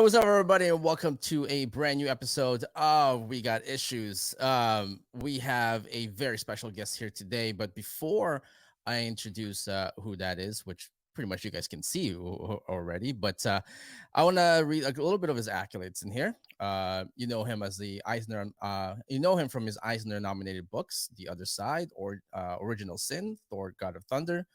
What's up, everybody, and welcome to a brand new episode of We Got Issues. We have a very special guest here today, but before I introduce who that is, which pretty much you guys can see already, but I want to read a little bit of his accolades in here. You know him as the Eisner, you know him from his Eisner-nominated books, The Other Side, or Original Sin, Thor: God of Thunder.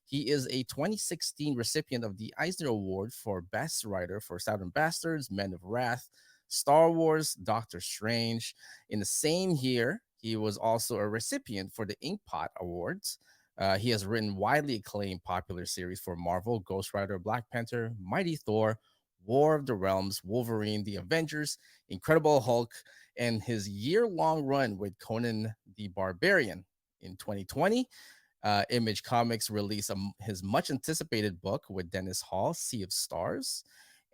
He is a 2016 recipient of the Eisner Award for Best Writer for Southern Bastards, Men of Wrath, Star Wars, Doctor Strange. In the same year, he was also a recipient for the Inkpot Awards. He has written widely acclaimed popular series for Marvel, Ghost Rider, Black Panther, Mighty Thor, War of the Realms, Wolverine, The Avengers, Incredible Hulk, and his year-long run with Conan the Barbarian. In 2020, Image Comics released his much anticipated book with Dennis Hall, Sea of Stars.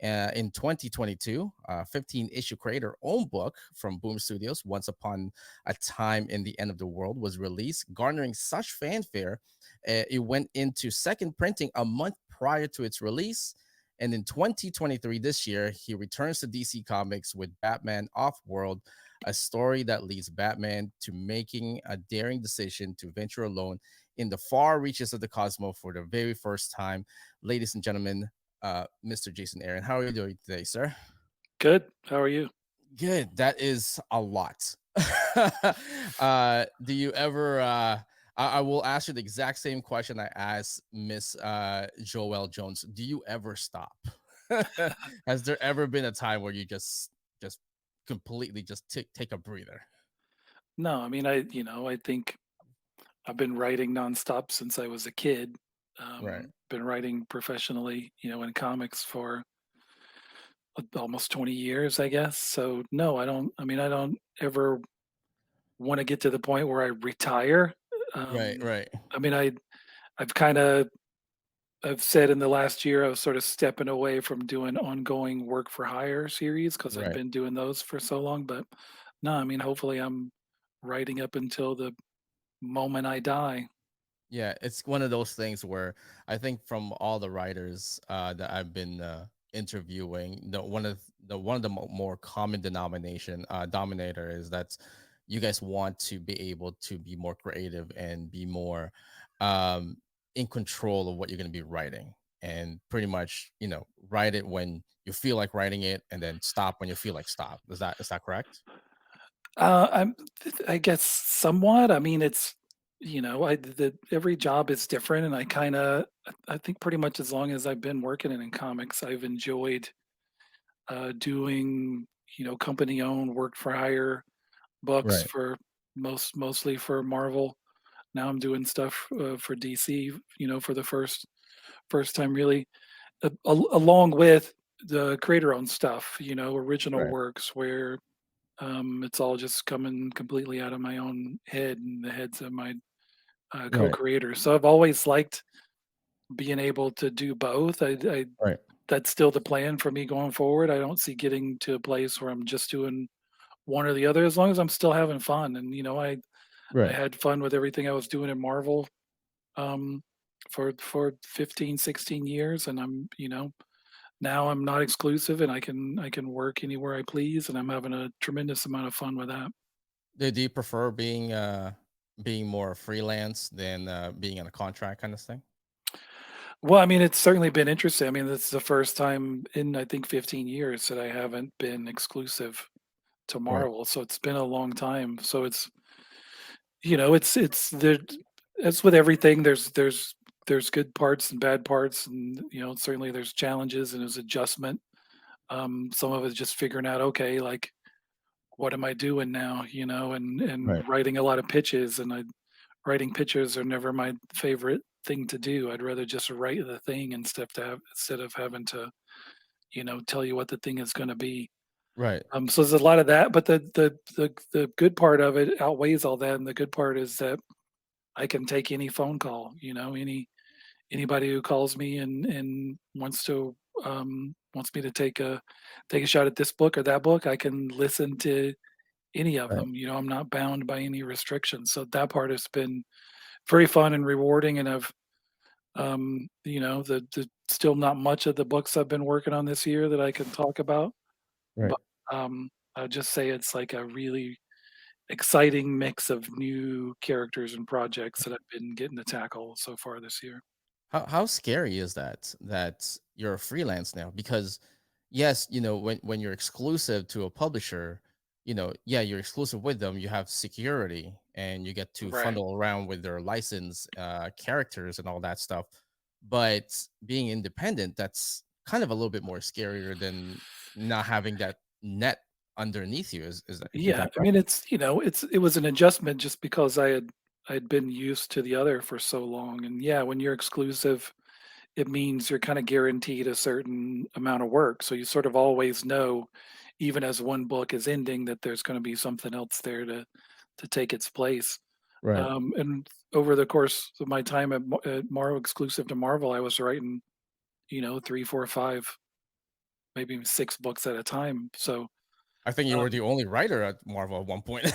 In 2022, 15 issue creator own book from Boom Studios, Once Upon a Time in the End of the World, was released, garnering such fanfare. It went into second printing a month prior to its release. And in 2023, this year, he returns to DC Comics with Batman Off-World, a story that leads Batman to making a daring decision to venture alone in the far reaches of the cosmos for the very first time. Ladies and gentlemen, Mr. Jason Aaron, how are you doing today, sir? Good. How are you? Good. That is a lot. Do you ever? I will ask you the exact same question I asked Miss Joelle Jones. Do you ever stop? Has there ever been a time where you just completely just take a breather? No, I mean, I think I've been writing nonstop since I was a kid. Right. Been writing professionally, in comics for almost 20 years, I guess. So no, I don't. I mean, I don't ever want to get to the point where I retire. Right. Um, Right. I mean, I've kind of I've said in the last year I was sort of stepping away from doing ongoing work for hire series because I've Right. been doing those for so long. But no, I mean, hopefully I'm writing up until the moment I die. Yeah, it's one of those things where I think from all the writers that I've been interviewing, the more common denomination dominator is that you guys want to be able to be more creative and be more um, in control of what you're going to be writing, and pretty much write it when you feel like writing it, and then stop when you feel like stop. Is that correct? I'm I guess somewhat. I mean, it's every job is different, and I think pretty much as long as I've been working in comics, I've enjoyed doing company owned work for hire books Right. for mostly for Marvel. Now I'm doing stuff for DC, for the first time really, along with the creator owned stuff, original Right. works where it's all just coming completely out of my own head and the heads of my Right. co-creators. So I've always liked being able to do both. I Right. That's still the plan for me going forward. I don't see getting to a place where I'm just doing one or the other as long as I'm still having fun. And I Right. had fun with everything I was doing in Marvel um, for 15, 16 years, and now I'm not exclusive, and I can work anywhere I please, and I'm having a tremendous amount of fun with that. Do you prefer being more freelance than being on a contract kind of thing? Well, I mean, it's certainly been interesting. I mean, this is the first time in I think 15 years that I haven't been exclusive to Right. Marvel, so it's been a long time. So it's there. As with everything, there's good parts and bad parts, and certainly there's challenges and there's adjustment. Some of it's just figuring out, okay, like what am I doing now, and Right. writing a lot of pitches, and writing pitches are never my favorite thing to do. I'd rather just write the thing instead of having to, tell you what the thing is going to be. Right. So there's a lot of that, but the good part of it outweighs all that, and the good part is that I can take any phone call, anybody who calls me and wants me to take a shot at this book or that book, I can listen to any of Right. them. I'm not bound by any restrictions. So that part has been very fun and rewarding, and I've the still not much of the books I've been working on this year that I can talk about, Right. but, I'll just say it's like a really exciting mix of new characters and projects that I've been getting to tackle so far this year. How scary is that that you're freelance now? Because yes, when you're exclusive to a publisher, yeah, you're exclusive with them, you have security and you get to Right. funnel around with their license characters and all that stuff. But being independent, that's kind of a little bit more scarier than not having that net underneath you. Is Yeah, that I correct? mean, it was an adjustment just because I'd been used to the other for so long, and yeah, when you're exclusive, it means you're kinda guaranteed a certain amount of work, so you sort of always know, even as one book is ending, that there's gonna be something else there to take its place. Right. And over the course of my time at Marvel exclusive to Marvel, I was writing, 3, 4, 5, maybe even 6 books at a time, so, I think you were um the only writer at Marvel at one point.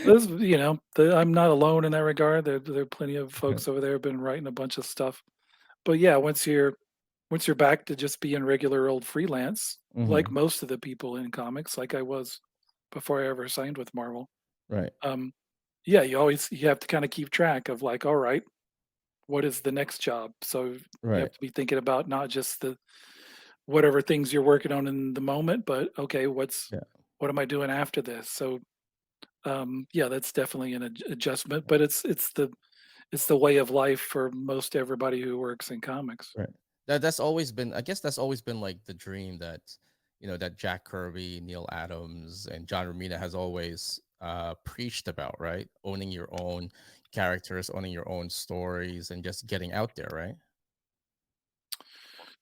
this I'm not alone in that regard. There are plenty of folks over there who've been writing a bunch of stuff. But yeah, once you're back to just being regular old freelance, like Hmm. most of the people in comics, like I was before I ever signed with Marvel, Right. um, yeah, you have to kind of keep track of like, all right, what is the next job? So you have Right. to be thinking about not just the whatever things you're working on in the moment, but okay, Yeah. what am I doing after this? So yeah, that's definitely an adjustment, but it's the way of life for most everybody who works in comics. Right. That's always been, I guess that's always been like the dream that, that Jack Kirby, Neil Adams, and John Romita has always preached about, right? Owning your own characters, owning your own stories, and just getting out there, right?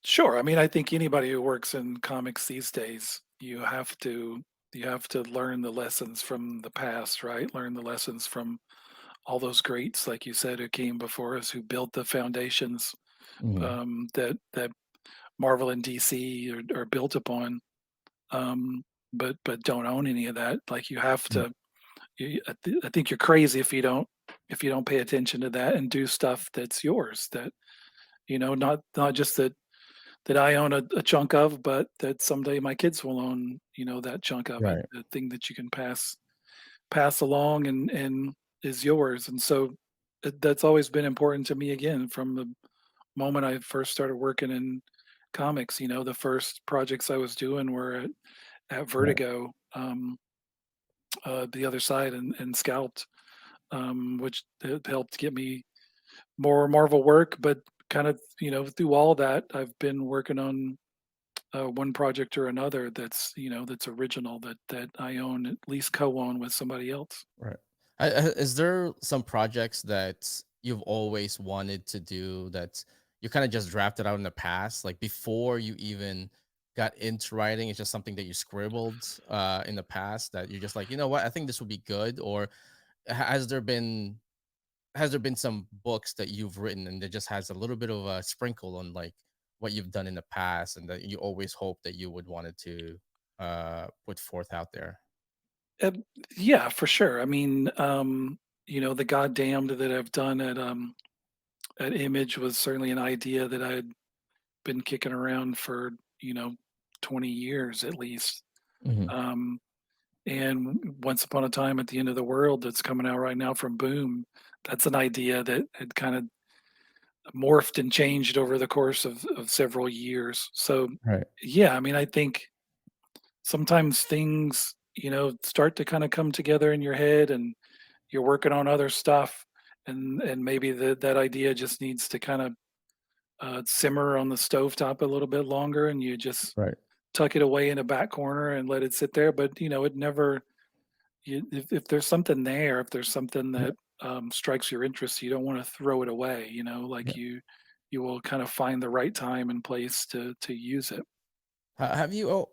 Sure, I mean, I think anybody who works in comics these days, you have to learn the lessons from the past, right? Learn the lessons from all those greats, like you said, who came before us, who built the foundations Hmm. that Marvel and DC are built upon. But don't own any of that. Like you have Right. to. I think you're crazy if you don't pay attention to that and do stuff that's yours. That not just that I own a chunk of, but that someday my kids will own. That chunk of it, Right. the thing that you can pass along and is yours. And so that's always been important to me. Again, from the moment I first started working in comics, the first projects I was doing were at Right. Vertigo, the other side, and Scalped, which helped get me more Marvel work. But kind of, through all that, I've been working on one project or another that's original that I own, at least co-own with somebody else. Right. Is there some projects that you've always wanted to do that you kind of just drafted out in the past, like before you even got into writing? It's just something that you scribbled in the past that you're just like, you know what, I think this would be good. Or has there been some books that you've written and that just has a little bit of a sprinkle on like what you've done in the past and that you always hope that you would wanted to put forth out there? Uh, yeah, for sure. I mean, the goddamned that I've done at Image was certainly an idea that I had been kicking around for, you know, 20 years at least. Hmm. Um, and Once Upon a Time at the End of the World that's coming out right now from Boom, that's an idea that had kind of morphed and changed over the course of several years. So, Right. yeah, I mean, I think sometimes things, start to kind of come together in your head and you're working on other stuff and maybe that idea just needs to kind of simmer on the stovetop a little bit longer and you just Right. tuck it away in a back corner and let it sit there. But it never if there's something there, if there's something Yeah. that strikes your interest, you don't want to throw it away. Like you will kind of find the right time and place to use it. Have you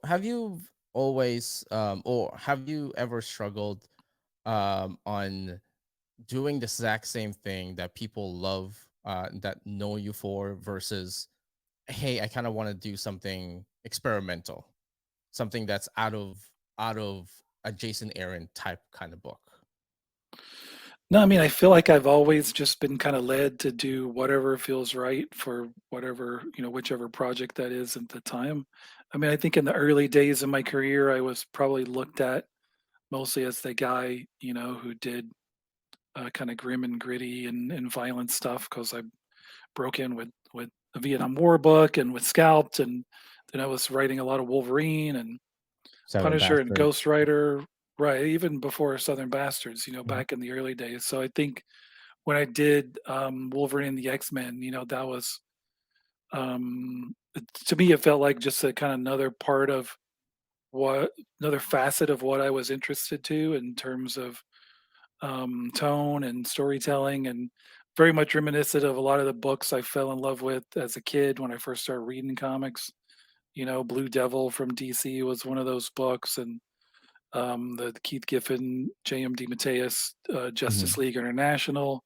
always or have you ever struggled on doing the exact same thing that people love that know you for versus, hey, I kind of want to do something experimental, something that's out of a Jason Aaron type kind of book? No, I mean, I feel like I've always just been kinda led to do whatever feels right for whatever, whichever project that is at the time. I mean, I think in the early days of my career, I was probably looked at mostly as the guy, who did, kinda grim and gritty and violent stuff because I broke in with a Vietnam War book and with Scalped, and then I was writing a lot of Wolverine and Seven Punisher and Bastard. Ghost Rider, right, even before Southern Bastards, Mhm. back in the early days. So I think when I did, Wolverine and the X-Men, that was, to me, it felt like just a kinda another part of what another facet of what I was interested to in terms of, tone and storytelling, and very much reminiscent of a lot of the books I fell in love with as a kid when I first started reading comics. Blue Devil from DC was one of those books, and the Keith Giffen, J.M. DeMatteis, Justice Mhm. League International,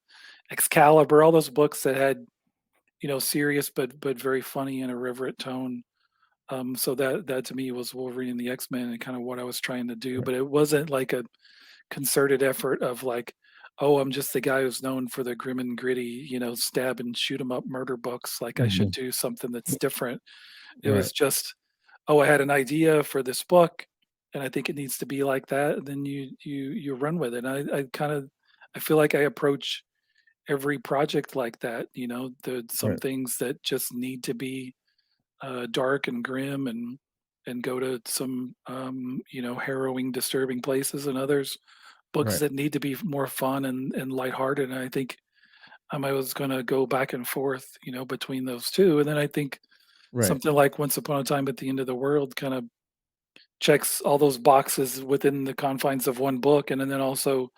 Excalibur, all those books that had, serious but very funny and irreverent tone. So that to me was Wolverine and the X-Men and kind of what I was trying to do. Right. But it wasn't like a concerted effort of like, oh, I'm just the guy who's known for the grim and gritty, stab and shoot 'em up murder books. Like I should Mhm. do something that's different. It Right. was just, oh, I had an idea for this book, and I think it needs to be like that. And then you run with it. And I kind of I feel like I approach every project like that. There's some Right. things that just need to be dark and grim and go to some harrowing, disturbing places, and others books Right. that need to be more fun and lighthearted. And I think I was going to go back and forth, between those two. And then I think Right. something like Once Upon a Time at the End of the World kind of checks all those boxes within the confines of one book, and then also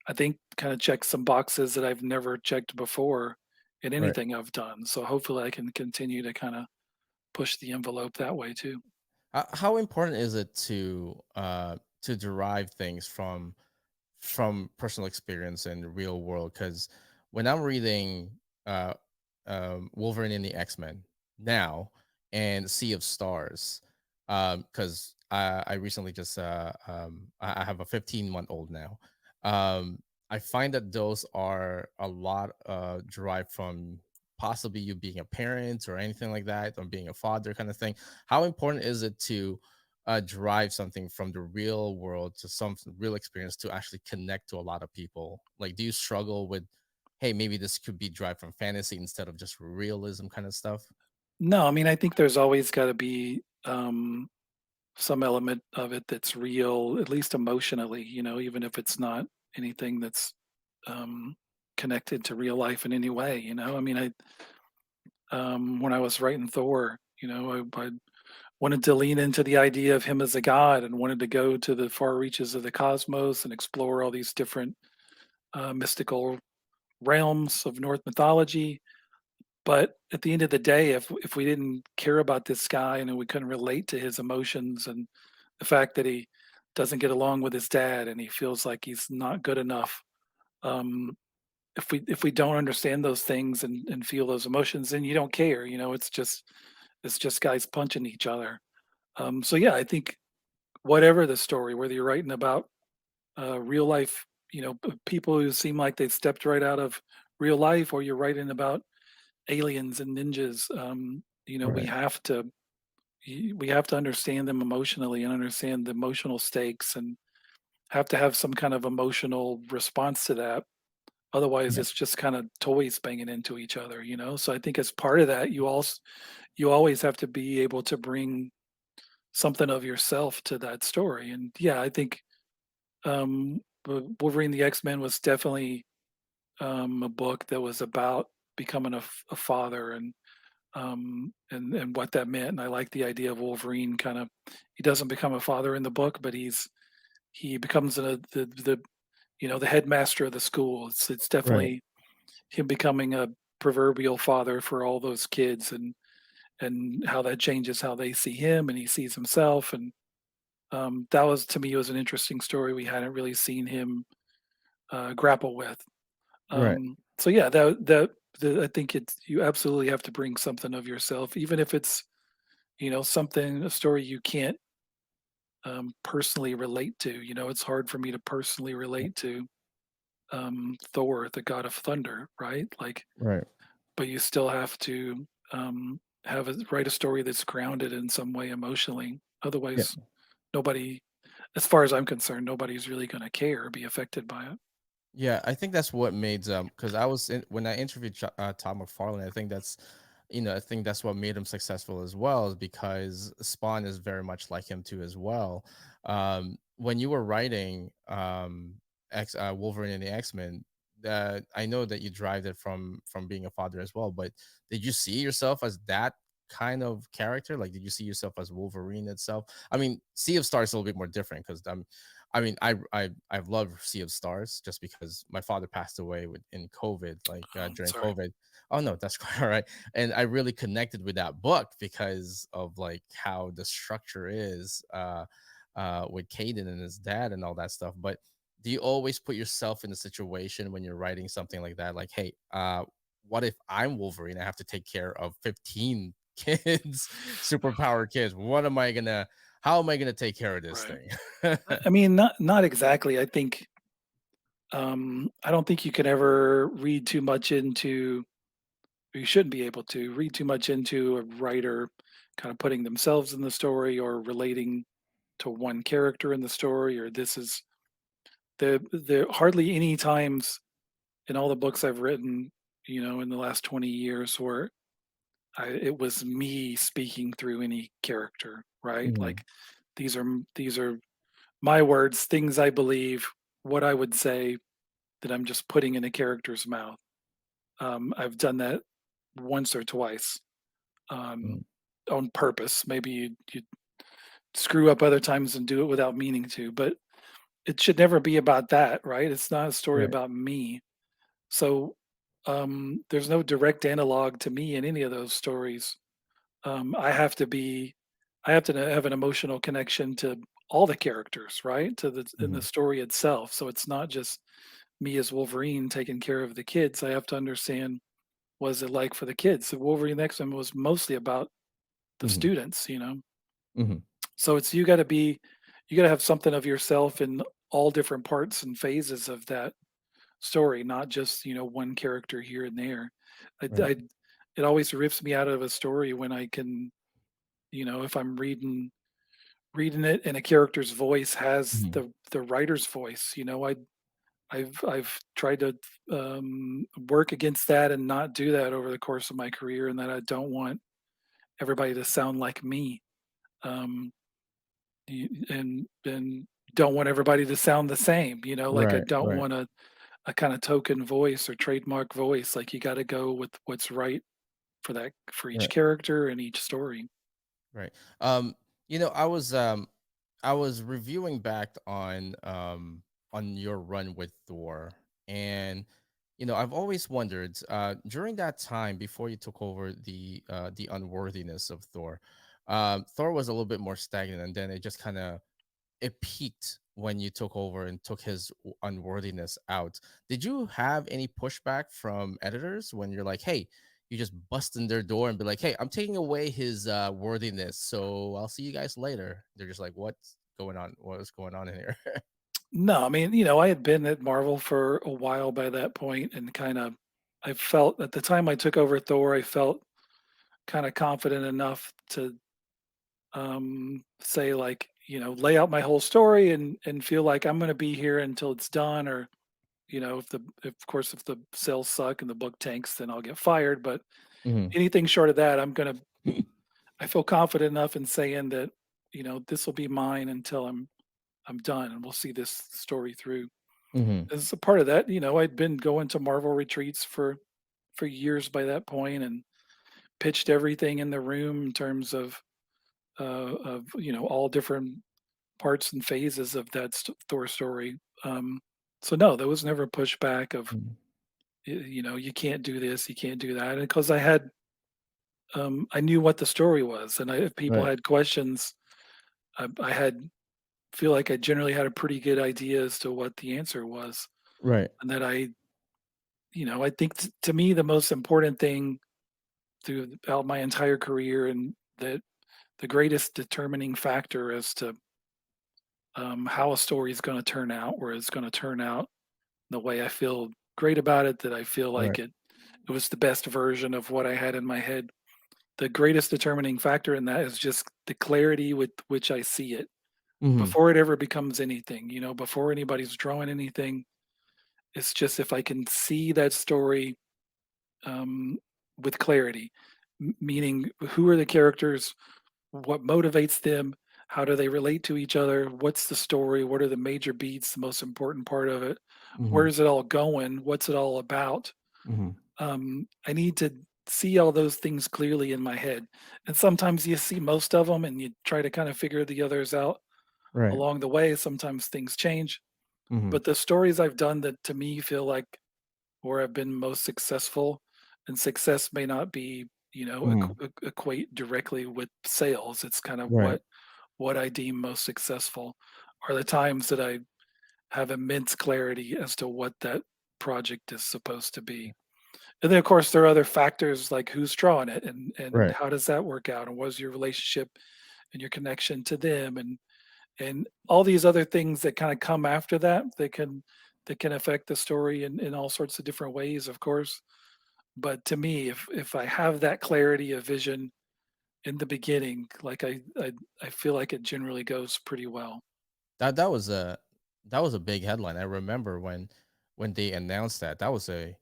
I think kind of checks some boxes that I've never checked before in Right. anything I've done. So hopefully I can continue to kind of push the envelope that way too. How important is it to derive things from personal experience and the real world? Because when I'm reading uh, Wolverine and the X-Men now and Sea of Stars, because I recently just I have a 15-month-old now. I find that those are a lot derived from possibly you being a parent or anything like that, or being a father kind of thing. How important is it to drive something from the real world to some real experience to actually connect to a lot of people? Like, do you struggle with, hey, maybe this could be derived from fantasy instead of just realism kind of stuff? No, I mean, I think there's always got to be some element of it that's real, at least emotionally, even if it's not anything that's um, connected to real life in any way. I mean, when I was writing Thor, I wanted to lean into the idea of him as a god and wanted to go to the far reaches of the cosmos and explore all these different mystical realms of Norse mythology. But at the end of the day, if we didn't care about this guy and we couldn't relate to his emotions and the fact that he doesn't get along with his dad and he feels like he's not good enough, um, if we don't understand those things and feel those emotions, then you don't care. It's just guys punching each other. So yeah, I think whatever the story, whether you're writing about real life, people who seem like they stepped right out of real life, or you're writing about aliens and ninjas, we Right. have to we have to understand them emotionally and understand the emotional stakes and have to have some kind of emotional response to that. Otherwise, Right. it's just kind of toys banging into each other. So I think as part of that, you always have to be able to bring something of yourself to that story. And yeah, I think Wolverine the X-Men was definitely a book that was about becoming a father and what that meant. And I like the idea of Wolverine kind of he doesn't become a father in the book, but he becomes the headmaster of the school. It's Right. definitely him becoming a proverbial father for all those kids, and how that changes how they see him and he sees himself. And that was to me was an interesting story we hadn't really seen him grapple with. Right. So yeah, I think it's you absolutely have to bring something of yourself, even if it's something a story you can't personally relate to. It's hard for me to personally relate to. Thor, the god of thunder, right? Like, Right. but you still have to write a story that's grounded in some way emotionally. Yeah. Otherwise, nobody, as far as I'm concerned, nobody's really going to care or be affected by it. Yeah, I think that's what made because I was when I interviewed Todd McFarlane. I think that's I think that's what made him successful as well, is because Spawn is very much like him too as well. When you were writing X Wolverine and the X-Men, that I know that you derived it from being a father as well. But did you see yourself as that kind of character? Like, did you see yourself as Wolverine itself? I mean, Sea of Stars is a little bit more different because I mean, I've loved Sea of Stars just because my father passed away in COVID, like during Sorry. COVID. Oh no, that's quite all right. And I really connected with that book because of like how the structure is with Caden and his dad and all that stuff. But do you always put yourself in a situation when you're writing something like that? Like, hey, what if I'm Wolverine? I have to take care of 15 kids, superpower kids. What am I gonna? How am I gonna take care of this Right. thing? I mean, not exactly. I think I don't think you can ever read too much into, or you shouldn't be able to read too much into a writer kind of putting themselves in the story or relating to one character in the story, or this is the hardly any times in all the books I've written, in the last 20 years where it was me speaking through any character, right? Mhm, Like these are my words, things I believe, what I would say that I'm just putting in a character's mouth. I've done that once or twice um, mhm. on purpose. Maybe you screw up other times and do it without meaning to, but it should never be about that, right? It's not a story Right. about me. So there's no direct analog to me in any of those stories. I have to be, I have to have an emotional connection to all the characters, right? To the in the Mhm. story itself. So it's not just me as Wolverine taking care of the kids. I have to understand what is it like for the kids. The Wolverine X Men was mostly about the Mhm. students. Mhm. So it's you got to have something of yourself in all different parts and phases of that story, not just one character here and there. Right. It always rips me out of a story when I can, if I'm reading it and a character's voice has Mhm. the writer's voice. I've tried to work against that and not do that over the course of my career, and that I don't want everybody to sound like me. Um, and don't want everybody to sound the same. Like I Right. don't Right. want a kind of token voice or trademark voice. Like you got to go with what's right for each Right. character and each story. Right. Um, I was reviewing back on your run with Thor, and I've always wondered during that time before you took over the unworthiness of Thor. Thor was a little bit more stagnant, and then it just kind of it peaked when you took over and took his unworthiness out. Did you have any pushback from editors when you're like, hey, you just bust in their door and be like, hey, I'm taking away his worthiness, so I'll see you guys later? They're just like, what's going on? What is going on in here? No, I mean, I had been at Marvel for a while by that point, and kind of, I felt at the time I took over Thor, I felt kind of confident enough to say like, lay out my whole story and feel like I'm going to be here until it's done, or if of course if the sales suck and the book tanks, then I'll get fired. But Hmm. anything short of that, I feel confident enough in saying that, this will be mine until I'm done, and we'll see this story through. Hmm. As a part of that, I'd been going to Marvel retreats for years by that point, and pitched everything in the room in terms of all different parts and phases of that Thor story. So no, there was never pushback of you can't do this, you can't do that, and because I knew what the story was, and if people Right. had questions, I had feel like I generally had a pretty good idea as to what the answer was, Right. and that I think to me the most important thing throughout my entire career, and that the greatest determining factor as to how a story is going to turn out, where it's going to turn out, the way I feel great about it, that I feel like Right. it was the best version of what I had in my head. The greatest determining factor in that is just the clarity with which I see it Mhm. before it ever becomes anything, before anybody's drawing anything. It's just if I can see that story um, with clarity, meaning who are the characters, what motivates them, how do they relate to each other, what's the story, what are the major beats, the most important part of it, Mhm. where's it all going, what's it all about. Mhm. I need to see all those things clearly in my head. And sometimes you see most of them and you try to kind of figure the others out Right. along the way. Sometimes things change. Mhm. But the stories I've done that to me feel like where I've been most successful, and success may not be, Mhm. equate directly with sales. It's kind of Right. what I deem most successful are the times that I have immense clarity as to what that project is supposed to be. And then, of course, there are other factors like who's drawing it and Right. how does that work out, and what is your relationship and your connection to them, and all these other things that kind of come after that that can affect the story in all sorts of different ways, of course. But to me, if I have that clarity of vision in the beginning, like I feel like it generally goes pretty well. That was a big headline. I remember when they announced that. That was a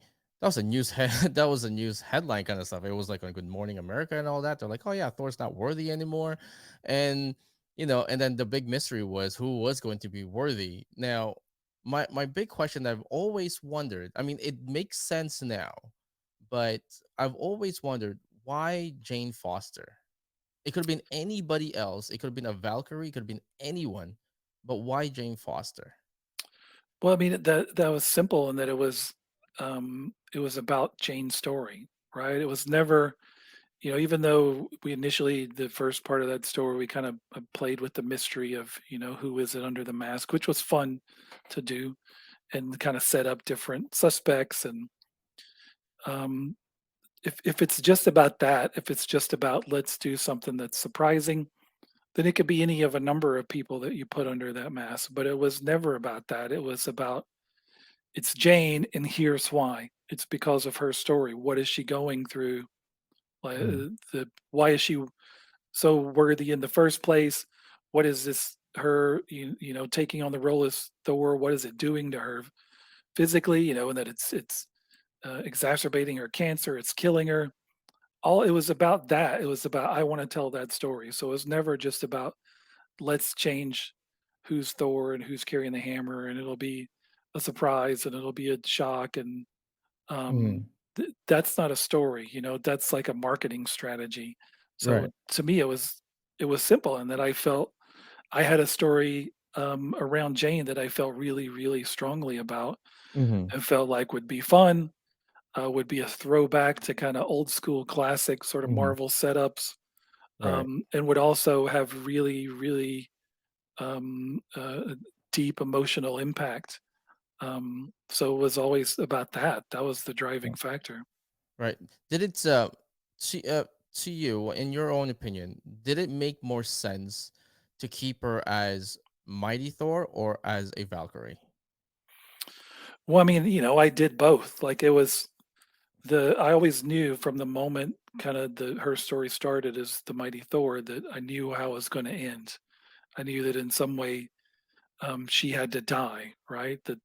news that was a news headline kind of stuff. It was like on Good Morning America and all that. They're like, "Oh yeah, Thor's not worthy anymore." And and then the big mystery was who was going to be worthy. Now, my big question that I've always wondered, I mean, it makes sense now, but I've always wondered why Jane Foster? It could have been anybody else. It could have been a Valkyrie. It could have been anyone. But why Jane Foster? Well, I mean, that was simple in that it was about Jane's story, right? It was never, even though we initially the first part of that story we kind of played with the mystery of who is it under the mask, which was fun to do and kind of set up different suspects. And um, if it's just about that, if it's just about let's do something that's surprising, then it could be any of a number of people that you put under that mask. But it was never about that. It was about it's Jane, and here's why. It's because of her story. What is she going through? Like, Mhm. why is she so worthy in the first place? What is this her taking on the role as Thor? What is it doing to her physically? And that it's exacerbating her cancer. It's killing her. All it was about that. It was about I want to tell that story. So it was never just about let's change who's Thor and who's carrying the hammer, and it'll be a surprise and it'll be a shock. And um, Mhm. that's not a story. That's like a marketing strategy. So Right. to me, it was simple, and that I felt I had a story around Jane that I felt really, really strongly about, Mhm. and felt like would be fun, would be a throwback to kind of old school classic sort of Mhm. Marvel setups, Right. and would also have really, really um, uh, deep emotional impact. So it was always about that. That was the driving Right. factor. Right. Did it to to you, in your own opinion, did it make more sense to keep her as Mighty Thor or as a Valkyrie? Well, I mean, I did both. Like it was I always knew from the moment kind of the her story started as the mighty Thor that I knew how it was going to end. I knew that in some way she had to die, right? That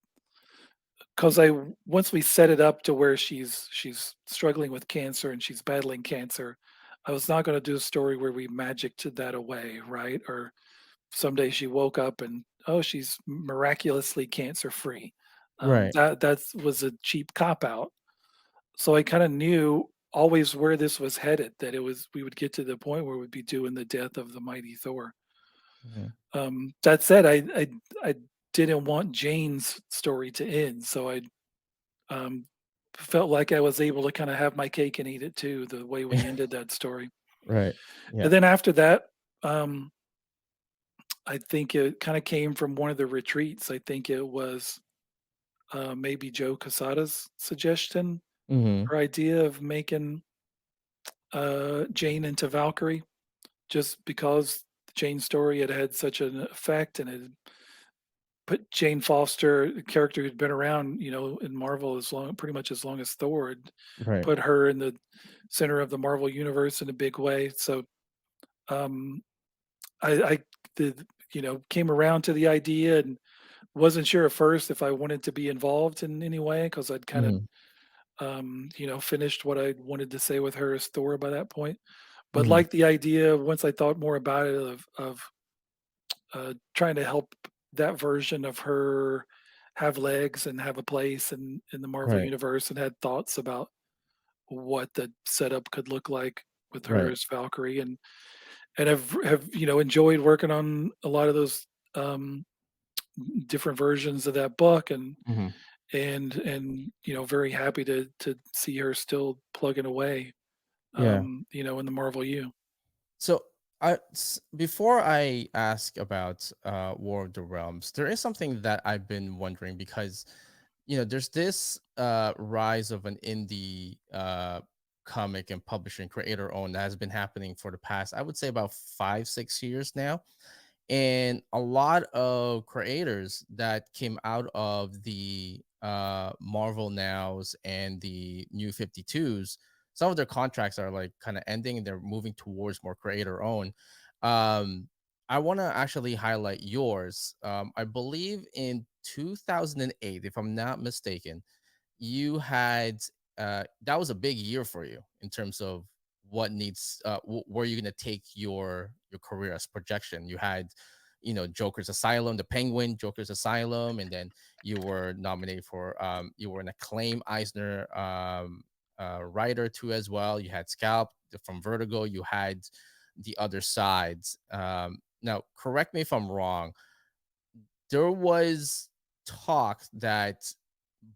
because I once we set it up to where she's struggling with cancer and she's battling cancer, I was not going to do a story where we magicked that away, right? Or someday she woke up and oh, she's miraculously cancer free. Right. That was a cheap cop out. So I kind of knew always where this was headed. That we would get to the point where we'd be doing the death of the mighty Thor. Mhm. That said, I didn't want Jane's story to end, so I um, felt like I was able to kind of have my cake and eat it too. The way we ended that story, Right. and Yeah. then after that, um, I think it kind of came from one of the retreats. I think it was maybe Joe Casada's suggestion Mhm. or idea of making Jane into Valkyrie, just because Jane's story had had such an effect and it put Jane Foster, a character who'd been around, in Marvel as long pretty much as long as Thor, and Right. put her in the center of the Marvel universe in a big way. So, um, I did came around to the idea and wasn't sure at first if I wanted to be involved in any way because I'd kind of, Mhm. finished what I wanted to say with her as Thor by that point. But Mhm. like the idea once I thought more about it of trying to help that version of her have legs and have a place in the Marvel Right. universe, and had thoughts about what the setup could look like with her Right. as Valkyrie, and have enjoyed working on a lot of those um, different versions of that book, Mhm. and very happy to see her still plugging away, Yeah. in the Marvel U. So before I ask about War of the Realms, there is something that I've been wondering because there's this rise of an indie comic and publishing creator owned that has been happening for the past, I would say, about 5 6 years now. And a lot of creators that came out of the Marvel Nows and the New 52s, some of their contracts are like kind of ending and they're moving towards more creator owned. um I want to actually highlight yours. I believe in 2008, if I'm not mistaken, you had that was a big year for you in terms of what needs where you're going to take your career as projection. You had Joker's Asylum, the Penguin, Joker's Asylum, and then you were nominated for you were an acclaimed Eisner writer too as well. You had Scalp from Vertigo, you had The Other Sides. Now correct me if I'm wrong, there was talk that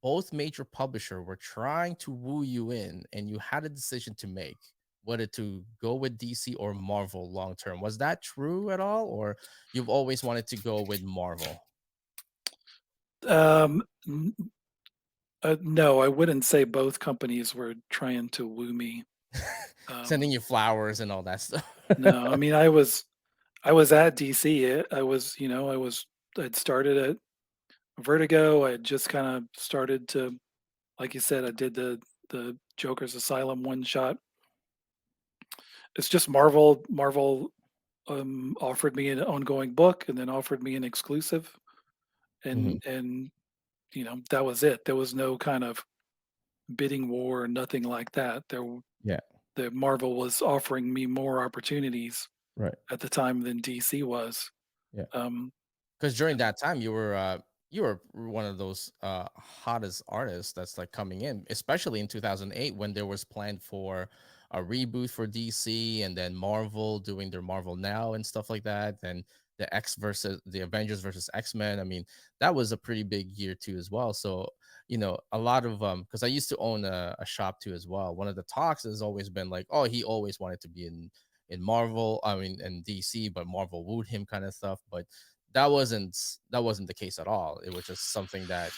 both major publisher were trying to woo you in and you had a decision to make whether to go with DC or Marvel long term. Was that true at all, or you've always wanted to go with Marvel? N No, I wouldn't say both companies were trying to woo me. Sending Um, you flowers and all that stuff. no, I mean, I was at DC. I was, I'd started at Vertigo. I had just kind of started to, like you said, I did the Joker's Asylum one shot. It's just Marvel offered me an ongoing book and then offered me an exclusive, Hmm. and that was it. There was no kind of bidding war or nothing like that. Yeah. The Marvel was offering me more opportunities Right. at the time than DC was. Yeah. Um, Because during that time you were one of those hottest artists that's like coming in, especially in 2008 when there was planned for a reboot for DC and then Marvel doing their Marvel Now and stuff like that. And the X versus the Avengers versus X-Men. I mean, that was a pretty big year too as well. So a lot of because I used to own a shop too as well. One of the talks has always been like, oh, he always wanted to be in Marvel, I mean in DC, but Marvel wooed him kind of stuff. But that wasn't the case at all. It was just something that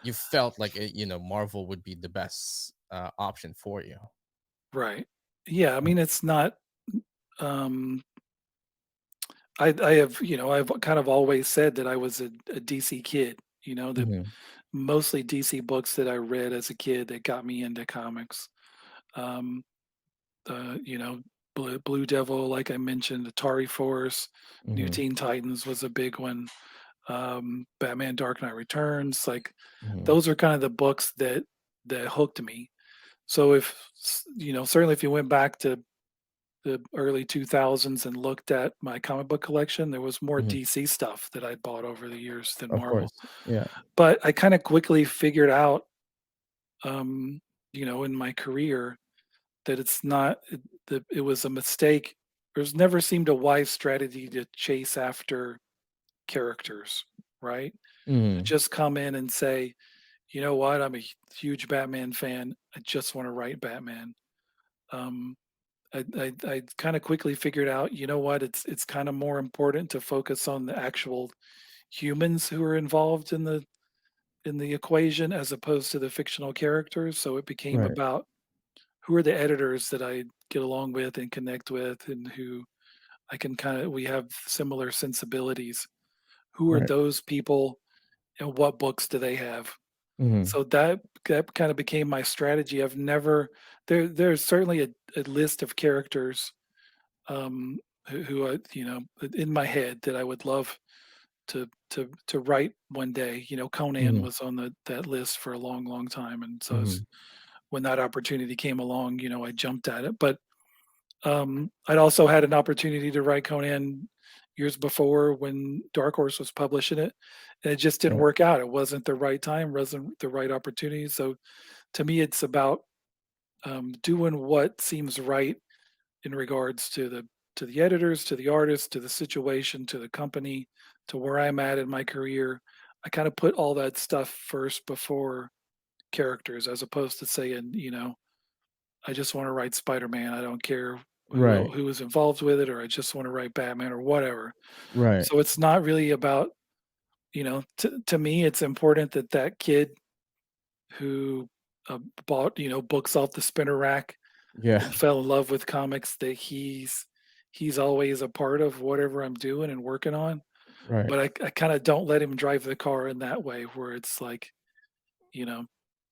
you felt like Marvel would be the best option for you. right. Yeah, I mean, it's not. Um, I've kind of always said that I was a DC kid. The Hmm. mostly DC books that I read as a kid that got me into comics. Um, Blue Devil, like I mentioned, Atari Force, New Hmm. Teen Titans was a big one. Batman Dark Knight Returns, like Hmm. those are kind of the books that hooked me. So certainly if you went back to the early 2000s and looked at my comic book collection, there was more Hmm. DC stuff that I bought over the years than Of Marvel. course. Yeah. But I kind of quickly figured out, um, in my career that it's not that it was a mistake. There's never seemed a wise strategy to chase after characters, right? To Hmm. just come in and say, you know what, I'm a huge Batman fan. I just want to write Batman. Um, I kind of quickly figured out, you know what, it's kind of more important to focus on the actual humans who are involved in the equation as opposed to the fictional characters. So it became Right. about who are the editors that I get along with and connect with, and who I can kind of we have similar sensibilities. who are Right. those people and what books do they have? Mhm. So that kind of became my strategy. I've never there's certainly a list of characters um, who I, in my head that I would love to write one day. Conan Mhm. was on that list for a long, long time, and so Mhm. when that opportunity came along, I jumped at it. But I'd also had an opportunity to write Conan years before when Dark Horse was publishing it, and it just didn't Right. work out. It wasn't the right time, wasn't the right opportunity. So to me, it's about doing what seems right in regards to the editors, to the artists, to the situation, to the company, to where I'm at in my career. I kind of put all that stuff first before characters, as opposed to saying, I just want to write Spider-Man. I don't care Right. who is involved with it, or I just want to write Batman or whatever. Right. So it's not really about, to me, it's important that that kid who bought, books off the spinner rack Yeah. and fell in love with comics, that he's always a part of whatever I'm doing and working on. Right. But I kind of don't let him drive the car in that way, where it's like, you know,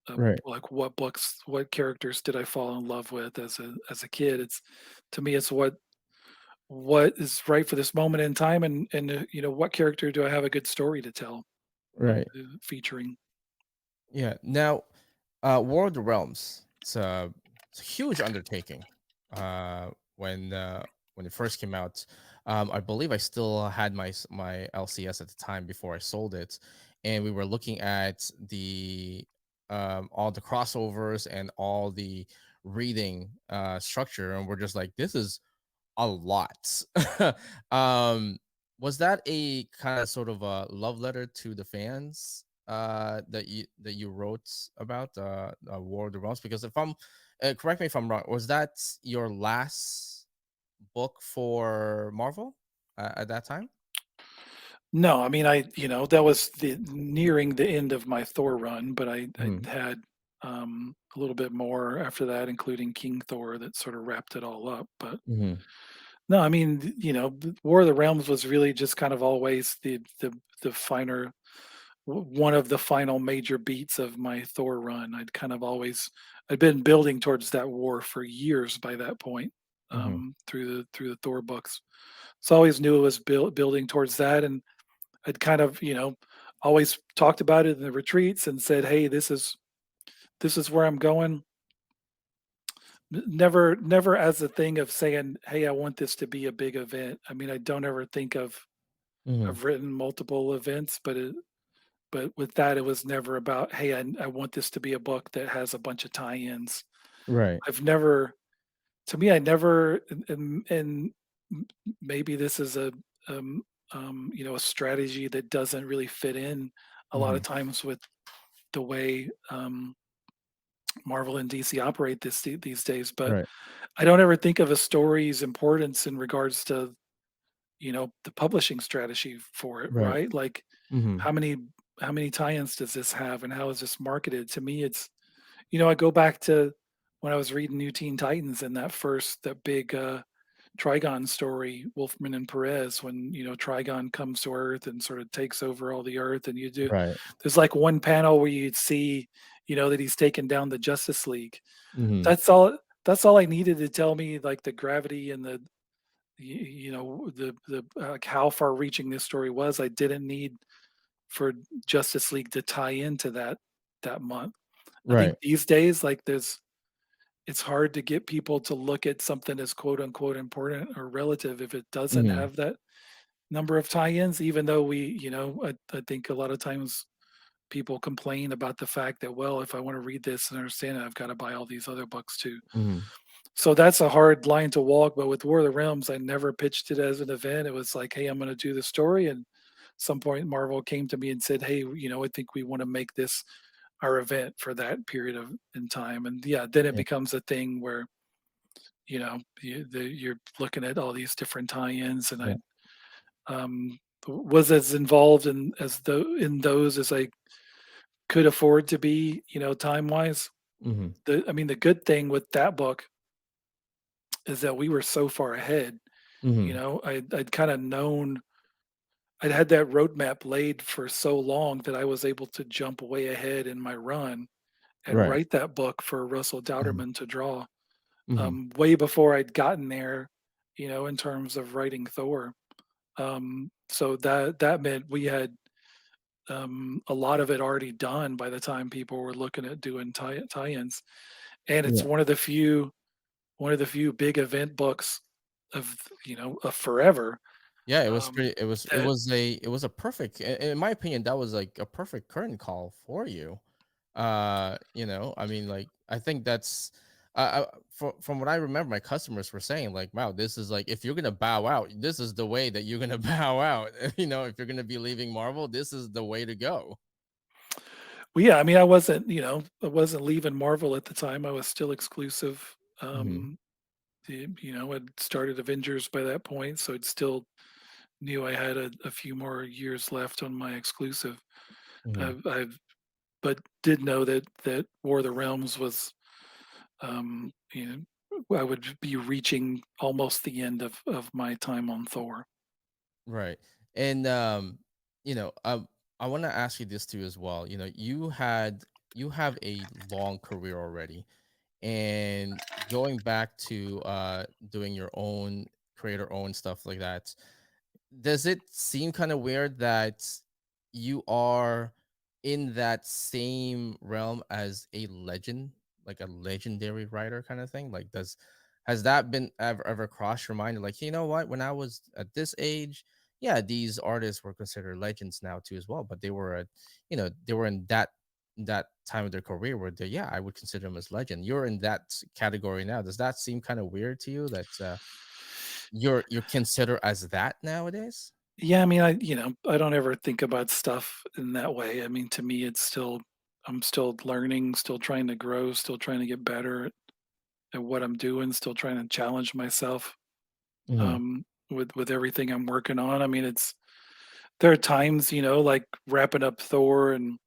Right. like what books, what characters did I fall in love with as a kid? It's to me, it's what is right for this moment in time, and what character do I have a good story to tell, Right. featuring. Yeah. Now, War of the Realms. It's a huge undertaking. When when it first came out, I believe I still had my LCS at the time before I sold it, and we were looking at the all the crossovers and all the reading structure, and we're just like, this is a lot. um, was that a kind of sort of a love letter to the fans that you wrote about War of the Realms? Because if I'm correct me if I'm wrong, was that your last book for Marvel at that time? No, I mean, that was nearing the end of my Thor run, but I Hmm. had a little bit more after that, including King Thor, that sort of wrapped it all up. But Hmm. no, I mean, War of the Realms was really just kind of always the finer one of the final major beats of my Thor run. I'd been building towards that war for years by that point, Hmm. through the Thor books. So I always knew it was building towards that, and I'd kind of, always talked about it in the retreats and said, "Hey, this is where I'm going." Never as a thing of saying, "Hey, I want this to be a big event." I mean, I don't ever think of Hmm. I've written multiple events, but with that, it was never about, "Hey, I want this to be a book that has a bunch of tie-ins." Right. I've never to me, I never and maybe this is a strategy that doesn't really fit in a lot Hmm. of times with the way Marvel and DC operate these days. But Right. I don't ever think of a story's importance in regards to the publishing strategy for it, Right. right? Like Hmm. how many how many tie-ins does this have, and how is this marketed? To me, it's I go back to when I was reading New Teen Titans and that big Trigon story, Wolfman and Perez, when Trigon comes to Earth and sort of takes over all the Earth, and Right. there's like one panel where you'd see, that he's taken down the Justice League. Hmm. That's all. That's all I needed to tell me, like the gravity and like how far reaching this story was. I didn't need for Justice League to tie into that month. I think Right. these days, like it's hard to get people to look at something as quote unquote important or relative if it doesn't Hmm. have that number of tie-ins, even though I think a lot of times people complain about the fact that, well, if I want to read this and understand it, I've got to buy all these other books too. Hmm. So that's a hard line to walk. But with War of the Realms, I never pitched it as an event. It was like, hey, I'm going to do the story. And some point, Marvel came to me and said, hey, I think we want to make this our event for that period of in time. And yeah, then it Yeah. becomes a thing where you're looking at all these different tie-ins, and I Yeah. was as involved in those as I could afford to be, time wise. Hmm. I mean, the good thing with that book is that we were so far ahead. Hmm. I'd kind of known. I'd had that roadmap laid for so long that I was able to jump way ahead in my run and Right. write that book for Russell Mhm. Dauterman to draw, Mhm. way before I'd gotten there, in terms of writing Thor. So that meant we had a lot of it already done by the time people were looking at doing tie-ins, and it's Yeah. one of the few big event books of of forever. Yeah, it was Um, pretty that it was a perfect in my opinion, that was like a perfect curtain call for you. I mean, like, I think that's from what I remember, my customers were saying, like, wow, this is like, if you're gonna bow out, this is the way that you're gonna bow out. If you're gonna be leaving Marvel, this is the way to go. well, yeah, I mean, I wasn't leaving Marvel at the time. I was still exclusive. Hmm. I'd started Avengers by that point, so it still knew I had a few more years left on my exclusive. Hmm. I've but did know that War of the Realms was, I would be reaching almost the end of my time on Thor. Right. And I want to ask you this too as well. You have a long career already, and going back to doing your own creator own stuff like that, does it seem kind of weird that you are in that same realm as a legend, like a legendary writer kind of thing? Like, has that been ever crossed your mind? Like, you know what? When I was at this age, yeah, these artists were considered legends now too as well, but they were in that time of their career where yeah, I would consider them as legend. You're in that category now. Does that seem kind of weird to you that you're considered as that nowadays? Yeah, I mean, I don't ever think about stuff in that way. I mean, to me, I'm still learning, still trying to grow, still trying to get better at what I'm doing, still trying to challenge myself Mhm. with everything I'm working on. I mean, there are times, like wrapping up Thor and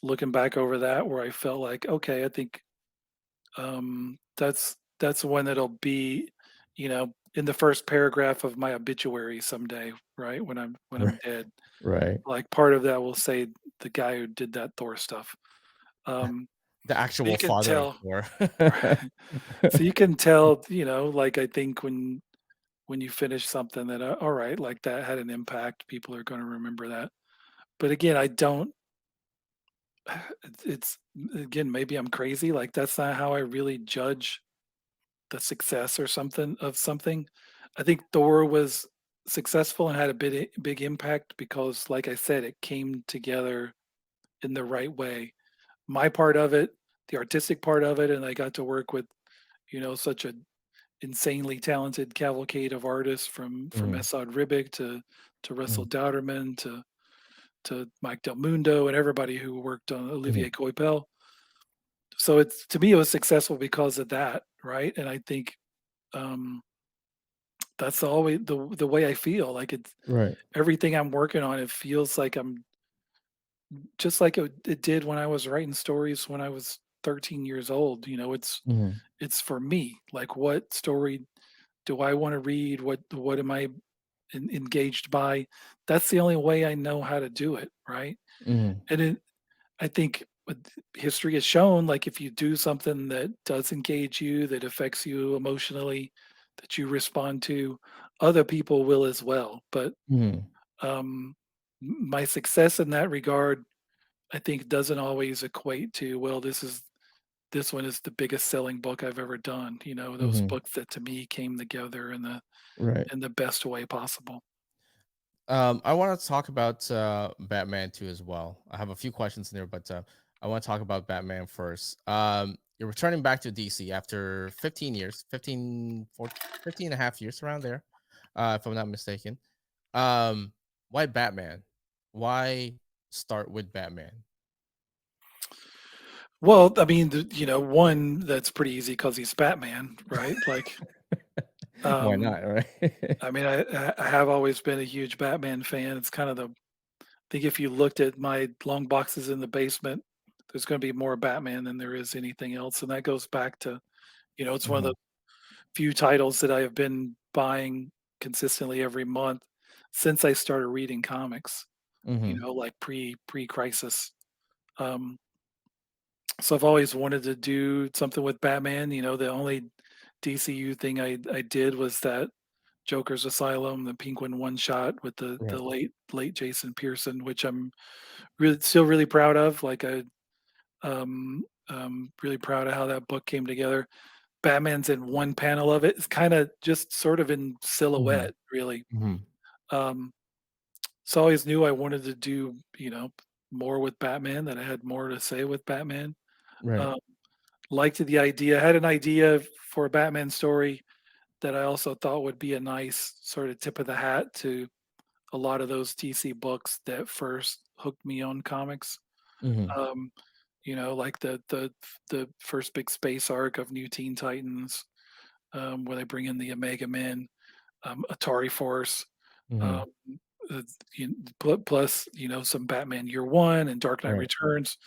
looking back over that where I felt like, okay, I think that's when it'll be, in the first paragraph of my obituary someday, right? When I'm Right. dead. Right. Like, part of that will say the guy who did that Thor stuff. Um, The so you actual can father of tell Thor. so you can tell, like, I think when you finish something that, alright, like, that had an impact, people are gonna remember that. But again, I don't it's again, maybe I'm crazy, like, that's not how I really judge the success or something of something. I think Thor was successful and had a big impact because, like I said, it came together in the right way. My part of it, the artistic part of it, and I got to work with, such an insanely talented cavalcade of artists from Mhm, Esad Ribic to Russell mhm, Dauterman to Mike Del Mundo and everybody who worked on mhm. Olivier Coipel. So it's to me it was successful because of that, right? And I think um, that's always the way I feel. Like, it's Right. everything I'm working on. It feels like I'm just like it did when I was writing stories when I was 13 years old. Mhm, It's for me. Like, what story do I want to read? What am I engaged by? That's the only way I know how to do it, right? mhm, And I think what history has shown, like, if you do something that does engage you, that affects you emotionally, that you respond to, other people will as well. But mhm, my success in that regard, I think, doesn't always equate to, well, this one is the biggest selling book I've ever done. Those mhm. books that to me came together Right. in the best way possible. I want to talk about Batman too as well. I have a few questions in there, but I want to talk about Batman first. You're returning back to DC after 15 years, 15 and a half years around there, if I'm not mistaken. Um, why Batman? Why start with Batman? Well, I mean, one that's pretty easy because he's Batman, right? Like, Why um, not? Right. I mean, I have always been a huge Batman fan. It's kind of I think if you looked at my long boxes in the basement, there's going to be more Batman than there is anything else, and that goes back to, it's one of Mhm, the few titles that I have been buying consistently every month. since I started reading comics, Hmm. like pre-crisis. Um, so I've always wanted to do something with Batman. The only DCU thing I did was that Joker's Asylum, the Penguin one shot with the Right. late Jason Pearson, which I'm still really proud of. Like really proud of how that book came together. Batman's in one panel of it. It's kind of just sort of in Hmm. silhouette, really. Hmm. Um, so I always knew I wanted to do, more with Batman, that I had more to say with Batman. Right. Um, liked the idea. Had an idea for a Batman story that I also thought would be a nice sort of tip of the hat to a lot of those DC books that first hooked me on comics. Hmm. Um, like the first big space arc of New Teen Titans, where they bring in the Omega Men, Atari Force, um, Hmm. uh, plus some Batman Year One and Dark Knight Right. Returns.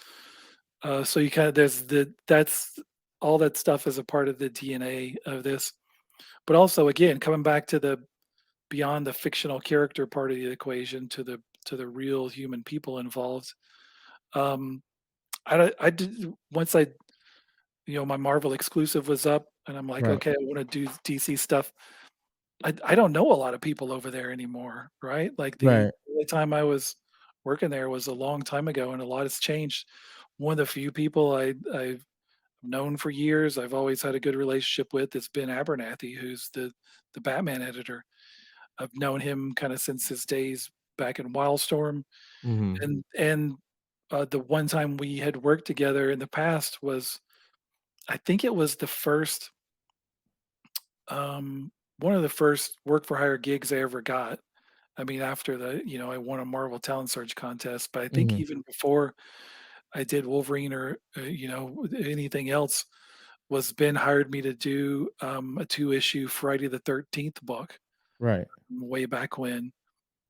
So you kind of there's the that's all that stuff is a part of the DNA of this. But also, again, coming back to the beyond the fictional character part of the equation to the real human people involved. Um, I did once I my Marvel exclusive was up, and I'm like, Right. okay, I want to do DC stuff. I don't know a lot of people over there anymore, right? Like the Right. only time I was working there was a long time ago, and a lot has changed. One of the few people I've known for years, I've always had a good relationship with, is Ben Abernathy, who's the Batman editor. I've known him kind of since his days back in Wildstorm, Hmm. and the one time we had worked together in the past was, I think it was the first, one of the first work for hire gigs I ever got. I mean, after I won a Marvel Talent Search contest, but I think Hmm. even before I did Wolverine or anything else, was Ben hired me to do a 2-issue Friday the 13th book Right. way back when,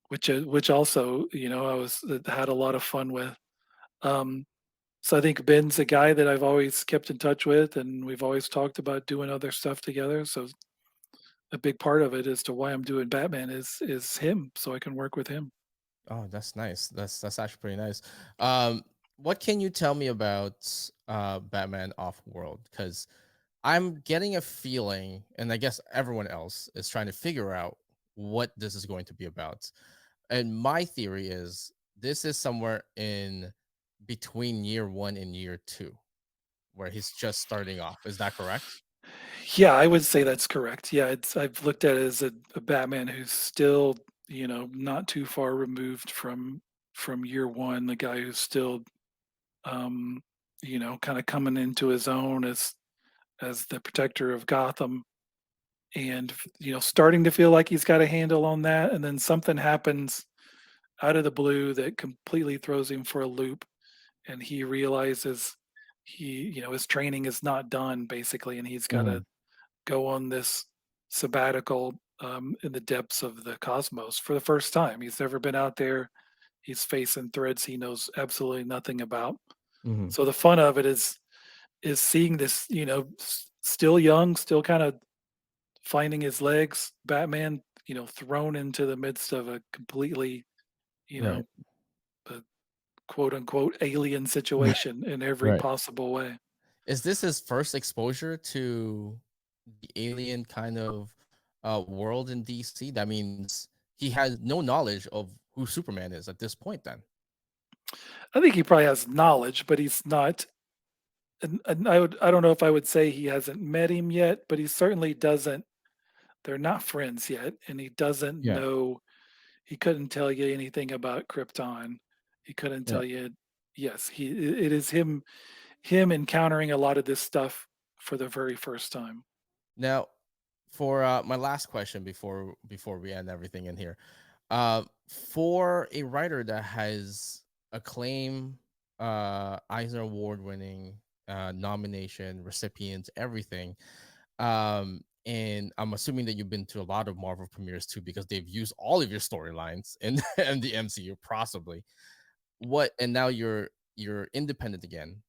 which also I was had a lot of fun with. Um, so I think Ben's a guy that I've always kept in touch with, and we've always talked about doing other stuff together. So a big part of it as to why I'm doing Batman is him, so I can work with him. Oh, that's nice. That's actually pretty nice. Um, what can you tell me about Batman Off World? Because I'm getting a feeling, and I guess everyone else is trying to figure out what this is going to be about. And my theory is this is somewhere in between year one and year two, where he's just starting off. Is that correct? Yeah, I would say that's correct. Yeah, I've looked at it as a Batman who's still, not too far removed from year one, the guy who's still um, kind of coming into his own as the protector of Gotham, and starting to feel like he's got a handle on that, and then something happens out of the blue that completely throws him for a loop, and he realizes his training is not done basically, and he's got to Hmm. go on this sabbatical in the depths of the cosmos for the first time. He's never been out there. He's facing threats he knows absolutely nothing about. Hmm. So the fun of it is seeing this, still young, still kind of finding his legs, Batman, thrown into the midst of a completely, you Right. know, a quote unquote alien situation in every Right. possible way. Is this his first exposure to the alien kind of world in DC? That means he has no knowledge of who Superman is at this point. Then, I think he probably has knowledge, but he's not. And I don't know if I would say he hasn't met him yet, but he certainly doesn't. They're not friends yet, and he doesn't yeah, know. He couldn't tell you anything about Krypton. He couldn't yeah. tell you. Yes, it is him encountering a lot of this stuff for the very first time. Now, for my last question before we end everything in here, for a writer that has acclaim, Eisner Award winning, nomination, recipients, everything. And I'm assuming that you've been to a lot of Marvel premieres too, because they've used all of your storylines in, in the MCU, possibly. What and now you're independent again.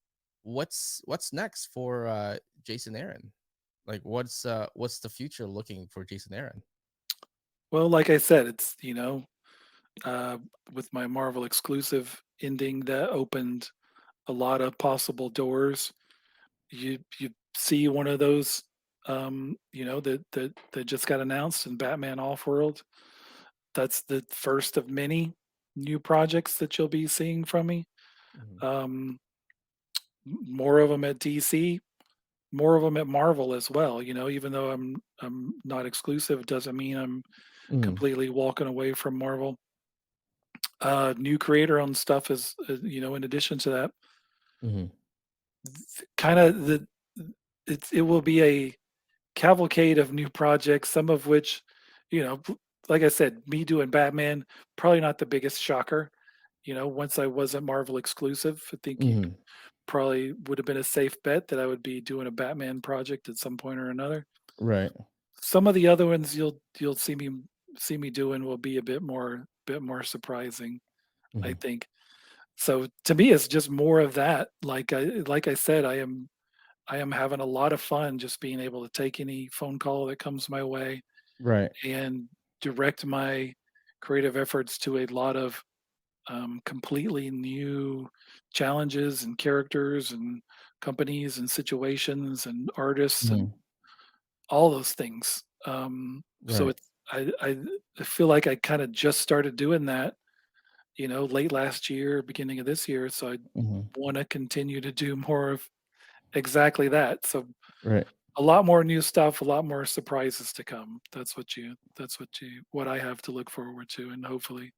What's next for Jason Aaron? Like what's the future looking for Jason Aaron? Well, like I said, it's uh, with my Marvel exclusive ending that opened a lot of possible doors. You see one of those, that just got announced in Batman Offworld. That's the first of many new projects that you'll be seeing from me. Mhm. Um, More of them at DC, more of them at Marvel as well. Even though I'm not exclusive, doesn't mean I'm Mhm. completely walking away from Marvel. New creator on stuff is, in addition to that, Mhm. kind of it will be a cavalcade of new projects, some of which, like I said, me doing Batman, probably not the biggest shocker. Once I wasn't Marvel exclusive, I think you Mhm. probably would have been a safe bet that I would be doing a Batman project at some point or another. Right. Some of the other ones you'll see me doing will be a bit more surprising, I Mhm. think. So to me, it's just more of that. Like I said, I am having a lot of fun just being able to take any phone call that comes my way Right. and direct my creative efforts to a lot of completely new challenges and characters and companies and situations and artists and Mhm. all those things. So Right. it's I feel like I kind of just started doing that, late last year, beginning of this year. So I Mhm. want to continue to do more of exactly that. So Right. a lot more new stuff, a lot more surprises to come. What I have to look forward to, and hopefully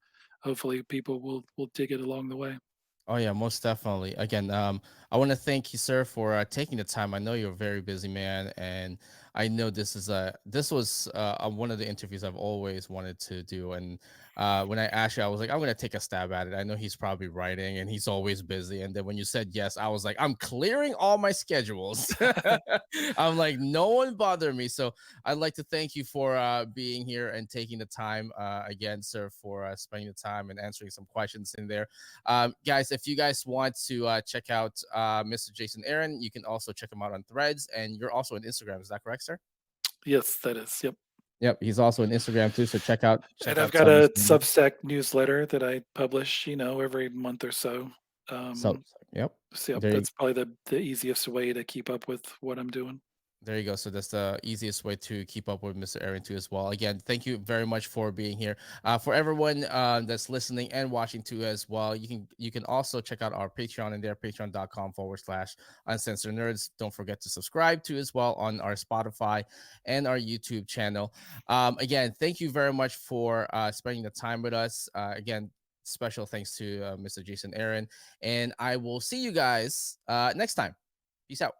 people will dig it along the way. Oh yeah, most definitely. Again, I want to thank you, sir, for taking the time. I know you're a very busy man, and I know this was one of the interviews I've always wanted to do. And when I asked you, I was like, I'm gonna take a stab at it. I know he's probably writing, and he's always busy. And then when you said yes, I was like, I'm clearing all my schedules. I'm like, no one bother me. So I'd like to thank you for being here and taking the time again, sir, for spending the time and answering some questions in there. Guys, if you guys want to check out Mr. Jason Aaron, you can also check him out on Threads, and you're also on Instagram. Is that correct, sir? Yes, that is. Yep. Yep, he's also on Instagram too. So check out And I've got some a Mr. Aaron. Substack newsletter that I publish, every month or so. So Um, yep, so yep, there you that's probably the easiest way to keep up with what I'm doing. There you go. So that's the easiest way to keep up with Mr. Aaron too as well. Again, thank you very much for being here. For everyone that's listening and watching too as well, you can also check out our Patreon in there, patreon.com/uncensored nerds. Don't forget to subscribe to as well on our Spotify and our YouTube channel. Again, thank you very much for spending the time with us. Again, special thanks to Mr. Jason Aaron, and I will see you guys next time. Peace out.